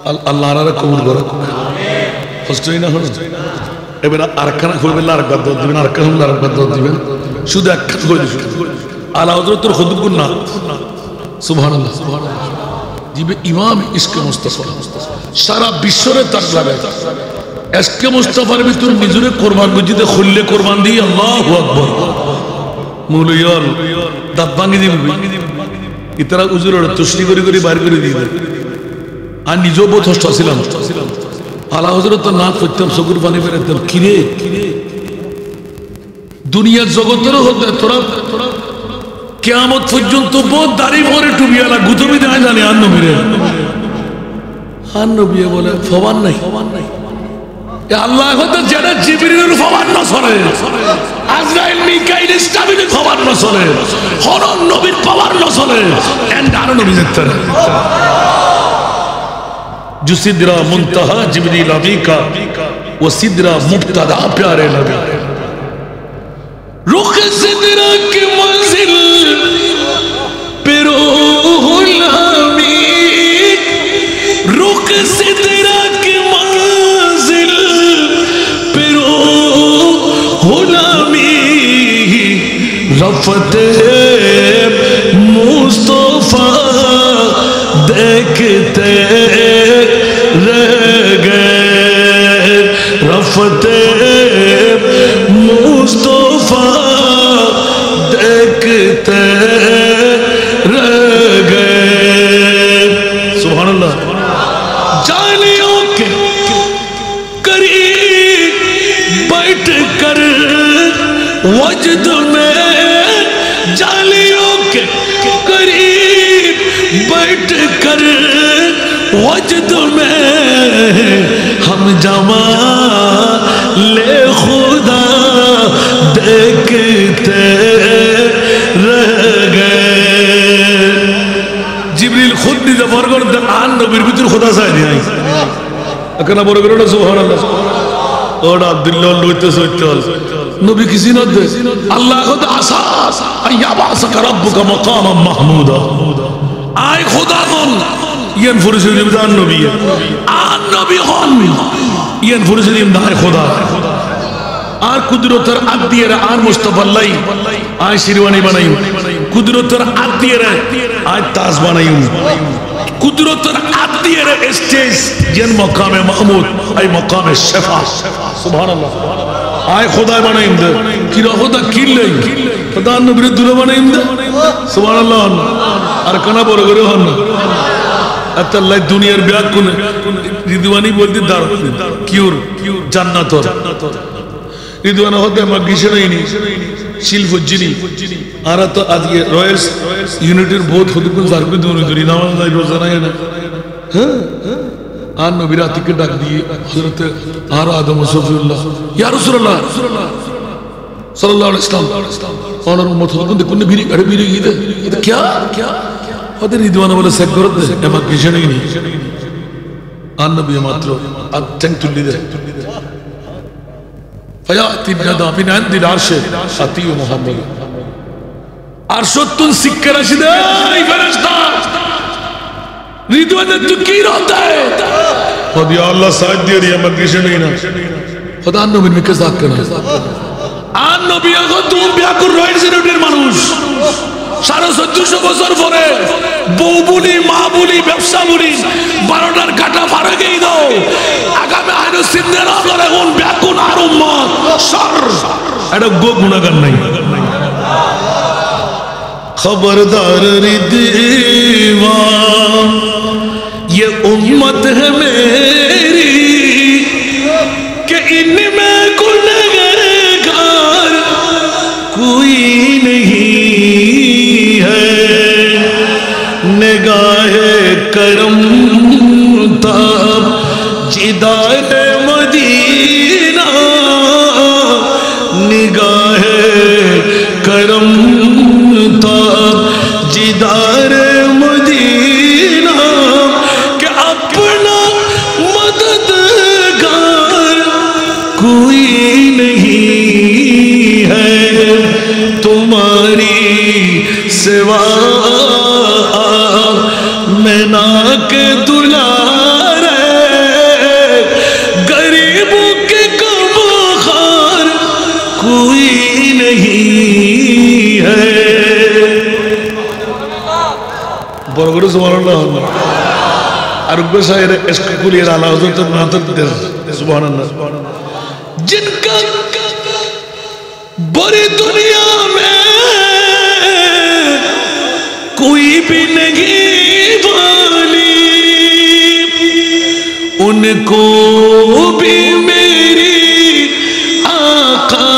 আল্লাহ আল্লাহর কবুল করো কষ্টই না হলো এবার আরেকখানা খুলবেন আরেকবার দোয়া দিবেন আরেকখানা খুলবেন আরেকবার দোয়া দিবেন শুধু একখানা খুলে দিবেন আলা হযরতের খুদবুন না সুবহানাল্লাহ জিবে ইমাম ইশকে মুস্তাফা সারা বিশ্বরে তাক লাগায় ইশকে মুস্তাফার ভিতর নিজরে কুরবান গজিতে খুললে কুরবান দিয়ে আল্লাহু আকবার মুলিয়াল দাঁত ভাঙি দিবে ইতরা উজুরের তুশরি করি করি বাইর করে দিয়ে আর নিজেও বহুত হষ্ট ছিলাম আলা হযরত না করতাম চকুর পানি বেরোতাম কিরে দুনিয়ার জগতেরও হতে তোরা কিয়ামত পর্যন্ত বহুত দাড়ি ভরে টুপিওয়ালা গুতবি দেয় জানে আর নবীরে আর নবী বলে ফবান নাই আল্লাহ হতে যেটা জিবরিলের ফবান না চলে আজরাইল মিকাইল ইসলামিল ফবান না চলে হরন নবীর পাওয়ার না চলে এন্ড আর নবী দেখতে जो सिदरा मुंतहा जिब्रील अबी का वो सिदरा मुब्तदा प्यारे नबी रुख सिदरा की मंजिल पे रूहुल अमीन रुख सिदरा की मंजिल पे रूहुल अमीन रफ़ते मुस्तफा देखते रफ़ते मुस्तफा देखते रह गए सुभान अल्लाह जालियों के करीब बैठ कर वजद में जालियों के करीब बैठ कर वजद में हम जमा ले खुदा देखते रह गए जिब्रील खुद निजे बरगड़ आन नबीर ভিতর খোদা চাই নাই একনা বড় করে না সুবহানাল্লাহ ওটা আব্দুল্লাহ লইতে সইতল নবী কিছু না দে আল্লাহ খোদা আসাস আইয়া বাসাকা রব্বুকা মাকামান মাহমুদা আই খোদা কোন ইয়ান ফুরুসিম দান নবী আর নবী হন ইয়ান ফুরুসিম দান খোদা আর কুদরতের হাত দিয়ে আর মুস্তাফা আল্লাহ আই শিরওয়ানি বানাই কুদরতের হাত দিয়ে আই তাজ বানাই কুদরতের হাত দিয়ে স্টেজ যেন মাকামে মাহমুদ আই মাকামে শিফা সুবহানাল্লাহ আই খোদা বানাই দে কি খোদা কিলে খোদা নবীর দূরে বানাই দে সুবহানাল্লাহ আর কানা বড় করে হন আল্লাহ দুনিয়ার ব্যাগ কোন রিদওয়ানি বলতে দার কিউর জান্নাতর রিদওয়ানা হতে মাগিশে নেই শিলফুজ্জিনি আর তো আজকে রয়্যালস ইউনিটের বহুত খুদকুন জারকুন দুরি নামাজ নাই রোজা নাই না হ্যাঁ আর নবীর আতিকে ডাক দিয়ে হযরত আর আদম সফিউল্লাহ ইয়া রাসূলুল্লাহ সাল্লাল্লাহু আলাইহি ওয়াসাল্লাম ওনার উম্মত খুদকুন কোন ভিড়ি আরে ভিড়ি এটা क्या ওদের রিদওয়ানা বলে চেক করে দে এমা কিছু নেই আর নবী মাত্র আর ঠ্যাং তুলি দে ফায়াতি বিনাদা মিন আনদিল আরশে আতিউ মুহাম্মদ আরশতুন সিক্কা রাশি দে এই ফেরেশতা রিদওয়ানা তু কি রহতা है খোদা আল্লাহ সাথ দিয়ে রিয়া এমা কিছু নেই না খোদা নবীর মিকে সাথ করনা আর নবী আগো তুমি বিয়াকুর রয়েছে সিনেটের মানুষ 1450 বছর পরে বউ বলি মা বলি ব্যবসা বলি 12টার কাটা মারা গেই দাও আগামী আইনো সিন্ধের আগর এখন ব্যাকুন আর উম্মত সর এটা গো গুনাহগার নাই খবরদার রিদওয়া ये उम्मत है मेरी कि इनमें गुनहगार कोई नहीं है निगाहे करम तब जिदार मदीना निगाहे करम तब जिदार मदीना कि अपना मददगार कोई नहीं है तुम्हारी सिवा मैं ना के दुलारे गरीबों के कमखार कोई नहीं है बरगुरु सुभानअल्लाह अरबे शायर स्कूलियर आला हज़रत नातक दे सुभानअल्लाह जिनका बड़ी दुनिया में कोई भी नहीं वाली उनको भी मेरी आका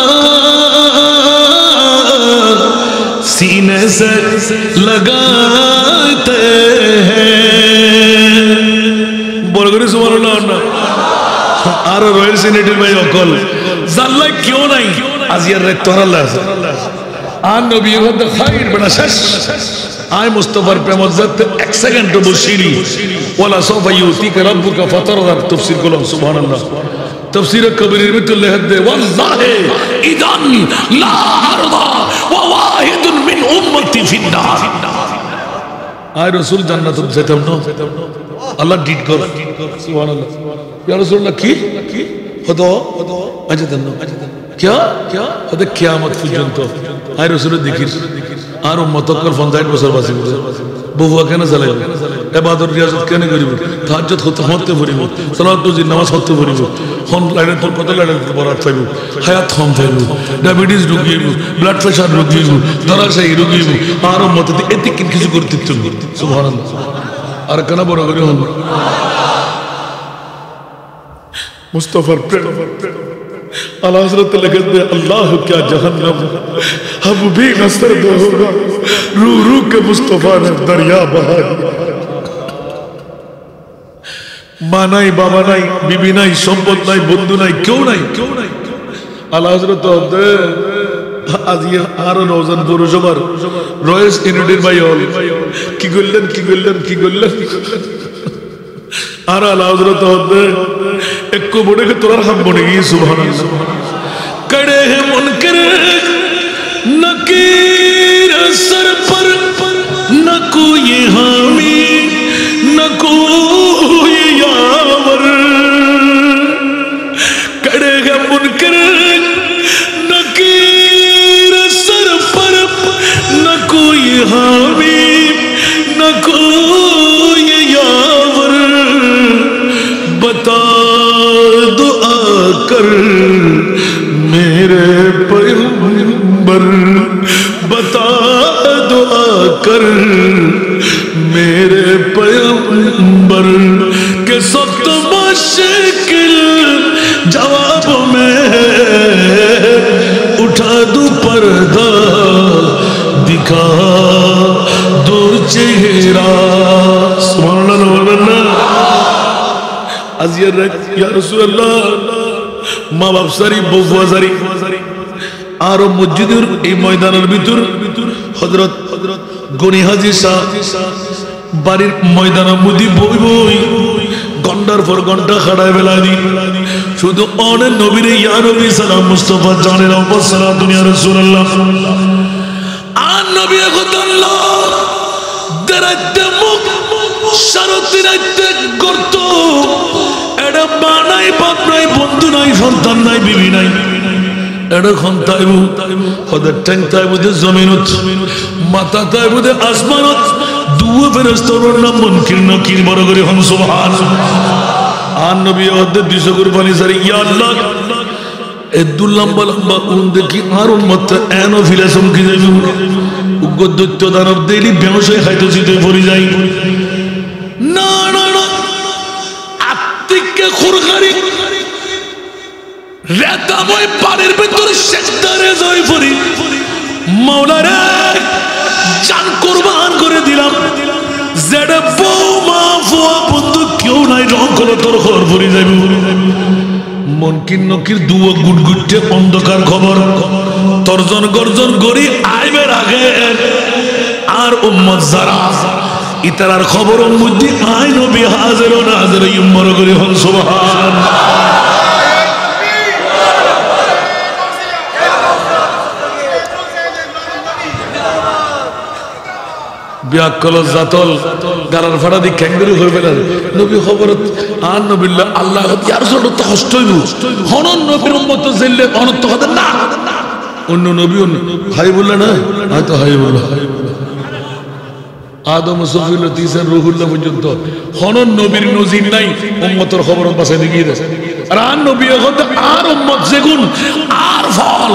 सीने से लगाते हैं बोल करो सुभानअल्लाह আর রয়্যাল সিনেটের ভাই অকল জাল্লা কেউ নাই আজিয়ার রেক্টর আল্লাহ আর নবী হতে খাইর বড় শেষ আয় মুস্তাফার প্রেমজাত এক সেকেন্ড বসিনি ওয়ালা সাফা ইউতিকা রাব্বুকা ফাতারদার তাফসীর করলাম সুবহানাল্লাহ তাফসীর কবীরের ভিতর লেখা দেয় ওয়াল্লাহি ইদান লা আরদা ওয়া ওয়াহিদুন মিন উম্মতি ফিন্নার আয় রাসূল জান্নাতে যেতাম না আল্লাহ ডিড কর সুবহানাল্লাহ ইয়া রাসূলুল্লাহ কি হতো আজ দেন क्या क्या হতে কিয়ামত পর্যন্ত আয় রাসূলের জিকির আর উম্মত কল 50 বছর বাঁচি বহুয়া কেন জ্বালাই ইবাদত রিয়াজত কেন করিব তাহাজ্জুদ হতে পড়িব সালাত নজির নামাজ হতে পড়িব হন লাইনের পর কত লাইনের পর বরাত পাইব হায়াত কম পাইব ডায়াবেটিস রোগীব ব্লাড প্রেসার রোগীব ধরাশায়ী রোগীব আর উম্মত এতে কিছু করতে সুবহানাল্লাহ আর কেন বড় করে হন मुस्तफा आला हज़रत लगे दे अल्लाह क्या जहन्नम अब भी न सर्द होगा रू रू के मुस्तफा ने दरिया बहा माँ नहीं बाबा नहीं बीबी नहीं संपद नहीं बंधु नहीं क्यों नहीं आला हज़रत आज ये आरो नौजन पुरुषों रॉयल इन्वेंटर भाई और की गुल्लन आरा लाज़रत होते एक को बुढ़े के तुरार हम बुनेगी सुभानअल्लाह कड़े हैं मुनकर नकीर सर पर न कोई हामी न कोई यावर कड़े हैं मुनकर नकीर सर पर न कोई हामी न कोई यावर बता दो आकर मेरे पैगंबर बता दो आकर मेरे पैगंबर के सख्त मुश्किल जवाब में उठा दो पर्दा दिखा दो चेहरा सुभानअल्लाह আজিয়ার ইয়া রাসূলুল্লাহ মা বাপ সারি বউয়া সারি আর মসজিদের এই ময়দানের ভিতর হযরত গনি হাজি শাহ বাড়ির ময়দানে মুদি বই বই ঘন্টার পর ঘন্টা খাড়ায় বেলা দিন শুধু অনেক নবীর ইয়া নবী সালাম মুস্তাফা জানের অবসরা দুনিয়া রাসূলুল্লাহ আর নবী আল্লাহ দরাতে মুখ সারতি রাতে করত এটা বানাই বাপ নাই বন্ধু নাই সন্তান নাই বিবি নাই এটা খন্তাইবু ওদের ট্যাঙ্ক তাইবুদের জমিনত মাথা তাইবুদের আসমানত দুয়া ফেরেশতার নাম মুনকির নাকির বড় করে হন সুবহান আর নবী ওদের 200 কুরবানি সারি ইয়া আল্লাহ এদুল লম্বা লম্বা উন দেখি আর উম্মত এনো ফিলাসম কি যাইবু উগ্র দৈত্য দানব দেলি ব্যবসায় খাইতেছি তুই পড়ি যাই না না না আত্মিককে খুরগারি রেতাময় পানির ভিতরে সেজদারে জয় পড়ি মাওলা রে জান কুরবান করে দিলাম জেডে বউ মা ফুয়া বন্ধু কেউ নাই রং করে তোর ঘর পড়ি যাইবি মনকির নকির দুয়া গুটগুটে অন্ধকার খবর তর্জন গর্জন করি আইবের আগে আর উম্মত যারা ইতারার খবরের মধ্যে আই নবী হাজির ও নাজির ইম্মর করে হন সুবহান বিয়াকল জাতল গারার ফাড়া দি ক্যাঙ্গারু হয়ে গেলেন নবী খবর আর নবিল্লাহ আল্লাহ ইয়ার জন্য তো কষ্ট হইব হনন নবীর উম্মত জেলে অনন্ত হতে না অন্য নবী হাই বললে না হয়তো হাই বলল আদম সফিল তিসার রুহুল্লাহ পর্যন্ত হনন নবীর নজির নাই উম্মতের খবর বাসায় দেখিয়ে দেয় আর আর নবী হতে আর উম্মত যেগুন আর ফল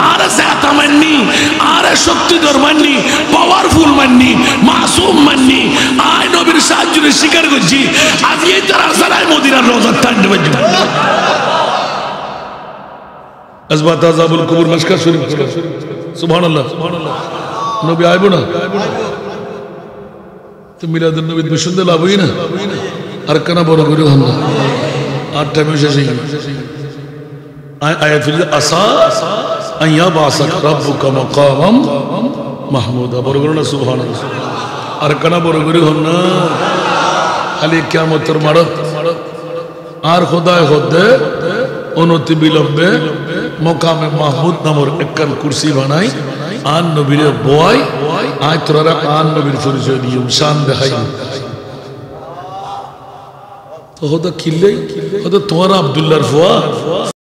আর জাতা মাননি আর শক্তিধর মাননি পাওয়ারফুল মাননি মাসুম মাননি আয় নবীর সাহায্যে স্বীকার করছি আজকে তারা সারাই মদিনার রোজার টান্ডে বাজবে আসবাত আযাবুল কুবুর মাসকা শরীফ সুবহানাল্লাহ নবী আইব না তো মিলাদুন নবী বিশুদ্ধ লাভ হই না আর কেন বড় করে হন না আর টাইম শেষ হয়ে গেল আয়াতুল আসা আইয়া বাসাক রাব্বুকা মাকাম মাহমুদা বড় করে না সুবহানাল্লাহ আর কেন বড় করে হন না খালি কিয়ামতের মারত আর খোদায় হদে অনতি বিলম্বে মকামে মাহমুদ নামের একখান কুরসি বানাই আন নবীর বয় আয় তোরা আন নবীর পরিচয় দিয়ে শান দেখাই তো হদা কিল্লেই হদা তোমার আব্দুল্লাহর ফুয়া